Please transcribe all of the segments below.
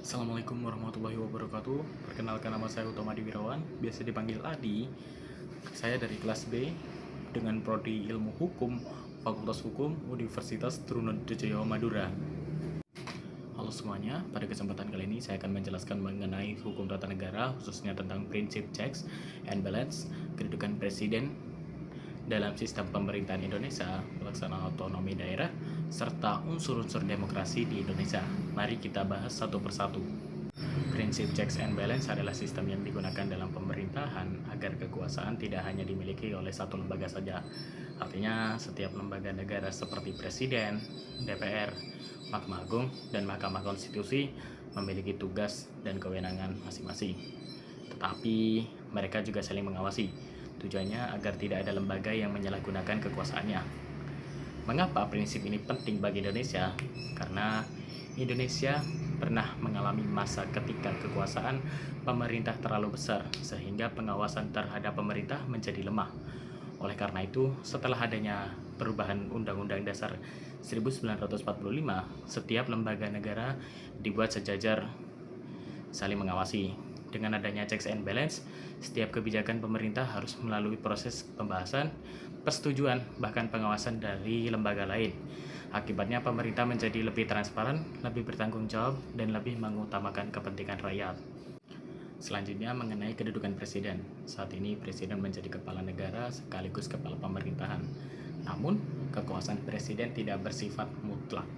Assalamualaikum warahmatullahi wabarakatuh. Perkenalkan, nama saya Utama Wirawan, biasa dipanggil Adi. Saya dari kelas B dengan prodi Ilmu Hukum, Fakultas Hukum, Universitas Trunojoyo Madura. Halo semuanya, pada kesempatan kali ini saya akan menjelaskan mengenai hukum tata negara, khususnya tentang prinsip checks and balance, kedudukan presiden dalam sistem pemerintahan Indonesia, pelaksanaan otonomi daerah, serta unsur-unsur demokrasi di Indonesia. Mari kita bahas satu persatu. Prinsip checks and balance adalah sistem yang digunakan dalam pemerintahan agar kekuasaan tidak hanya dimiliki oleh satu lembaga saja. Artinya, setiap lembaga negara seperti Presiden, DPR, Mahkamah Agung, dan Mahkamah Konstitusi memiliki tugas dan kewenangan masing-masing. Tetapi, mereka juga saling mengawasi. Tujuannya agar tidak ada lembaga yang menyalahgunakan kekuasaannya. Mengapa prinsip ini penting bagi Indonesia? Karena Indonesia pernah mengalami masa ketika kekuasaan pemerintah terlalu besar sehingga pengawasan terhadap pemerintah menjadi lemah. Oleh karena itu, setelah adanya perubahan Undang-Undang Dasar 1945, setiap lembaga negara dibuat sejajar saling mengawasi. Dengan adanya checks and balance, setiap kebijakan pemerintah harus melalui proses pembahasan, persetujuan, bahkan pengawasan dari lembaga lain. Akibatnya pemerintah menjadi lebih transparan, lebih bertanggung jawab, dan lebih mengutamakan kepentingan rakyat. Selanjutnya mengenai kedudukan presiden. Saat ini presiden menjadi kepala negara sekaligus kepala pemerintahan. Namun, kekuasaan presiden tidak bersifat mutlak.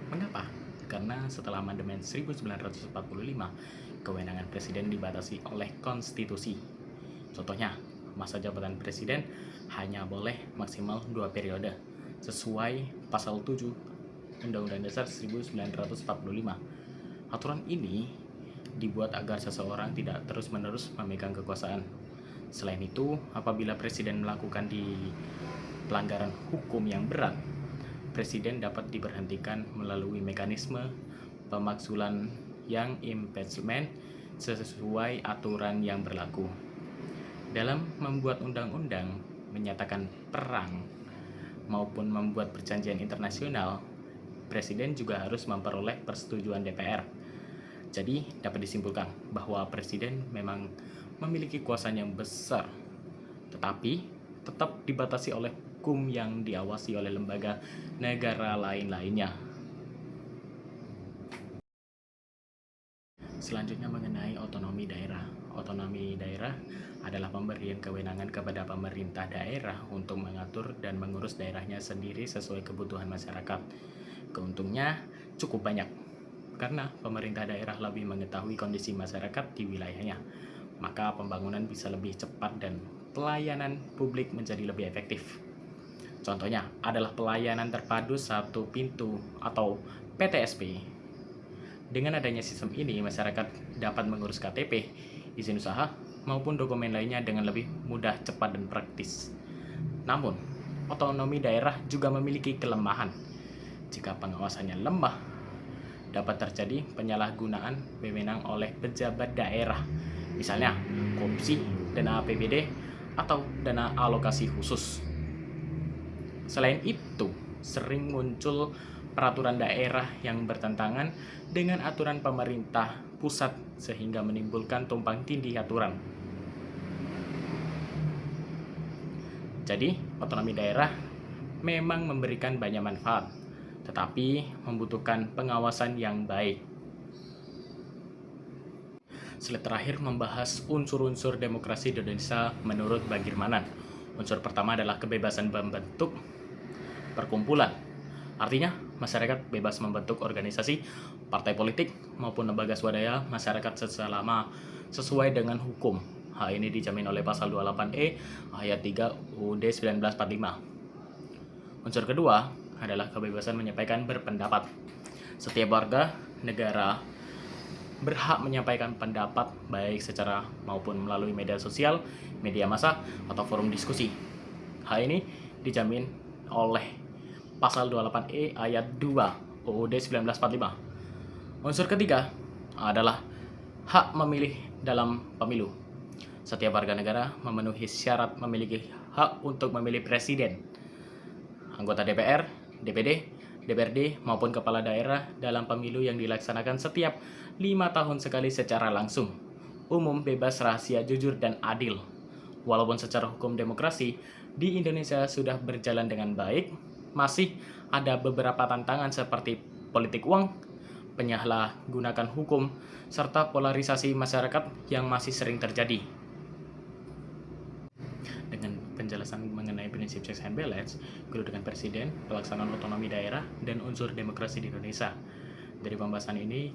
Mengapa? Karena setelah amandemen 1945, kewenangan presiden dibatasi oleh konstitusi. Contohnya, masa jabatan presiden hanya boleh maksimal 2 periode sesuai pasal 7 Undang-Undang Dasar 1945. Aturan ini dibuat agar seseorang tidak terus-menerus memegang kekuasaan. Selain itu, apabila presiden melakukan pelanggaran hukum yang berat, presiden dapat diberhentikan melalui mekanisme pemakzulan yang impeachment sesuai aturan yang berlaku. Dalam membuat undang-undang, menyatakan perang, maupun membuat perjanjian internasional, presiden juga harus memperoleh persetujuan DPR. Jadi, dapat disimpulkan bahwa presiden memang memiliki kuasa yang besar, tetapi tetap dibatasi oleh hukum yang diawasi oleh lembaga negara lain-lainnya. Selanjutnya mengenai otonomi daerah. Otonomi daerah adalah pemberian kewenangan kepada pemerintah daerah untuk mengatur dan mengurus daerahnya sendiri sesuai kebutuhan masyarakat. Keuntungnya cukup banyak, karena pemerintah daerah lebih mengetahui kondisi masyarakat di wilayahnya. Maka pembangunan bisa lebih cepat dan pelayanan publik menjadi lebih efektif. Contohnya adalah pelayanan terpadu satu pintu atau PTSP. Dengan adanya sistem ini, masyarakat dapat mengurus KTP, izin usaha, maupun dokumen lainnya dengan lebih mudah, cepat, dan praktis. Namun, otonomi daerah juga memiliki kelemahan. Jika pengawasannya lemah, dapat terjadi penyalahgunaan wewenang oleh pejabat daerah, misalnya korupsi, dana APBD, atau dana alokasi khusus. Selain itu, sering muncul peraturan daerah yang bertentangan dengan aturan pemerintah pusat sehingga menimbulkan tumpang tindih aturan. Jadi, otonomi daerah memang memberikan banyak manfaat, tetapi membutuhkan pengawasan yang baik. Slide terakhir membahas unsur-unsur demokrasi di Indonesia menurut Bagirmanan. Unsur pertama adalah kebebasan membentuk perkumpulan. Artinya, masyarakat bebas membentuk organisasi, partai politik, maupun lembaga swadaya masyarakat selama sesuai dengan hukum. Hal ini dijamin oleh pasal 28E ayat 3 UUD 1945. Unsur kedua adalah kebebasan menyampaikan berpendapat. Setiap warga negara berhak menyampaikan pendapat baik secara maupun melalui media sosial, media massa, atau forum diskusi. Hal ini dijamin oleh pasal 28E ayat 2 UUD 1945. Unsur ketiga adalah hak memilih dalam pemilu. Setiap warga negara memenuhi syarat memiliki hak untuk memilih presiden, anggota DPR, DPD, DPRD maupun kepala daerah dalam pemilu yang dilaksanakan setiap 5 tahun sekali secara langsung, umum, bebas, rahasia, jujur, dan adil. Walaupun secara hukum demokrasi di Indonesia sudah berjalan dengan baik, masih ada beberapa tantangan seperti politik uang, penyalahgunaan hukum, serta polarisasi masyarakat yang masih sering terjadi. Dengan penjelasan mengenai prinsip checks and balance, kedudukan presiden, pelaksanaan otonomi daerah, dan unsur demokrasi di Indonesia. Dari pembahasan ini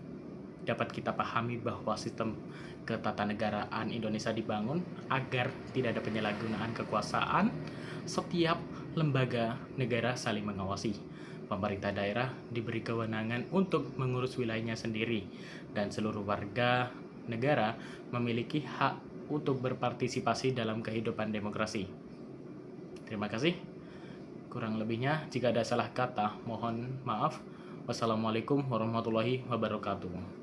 dapat kita pahami bahwa sistem ketatanegaraan Indonesia dibangun agar tidak ada penyalahgunaan kekuasaan. Setiap lembaga negara saling mengawasi. Pemerintah daerah diberi kewenangan untuk mengurus wilayahnya sendiri, dan seluruh warga negara memiliki hak untuk berpartisipasi dalam kehidupan demokrasi. Terima kasih. Kurang lebihnya, jika ada salah kata, mohon maaf. Wassalamualaikum warahmatullahi wabarakatuh.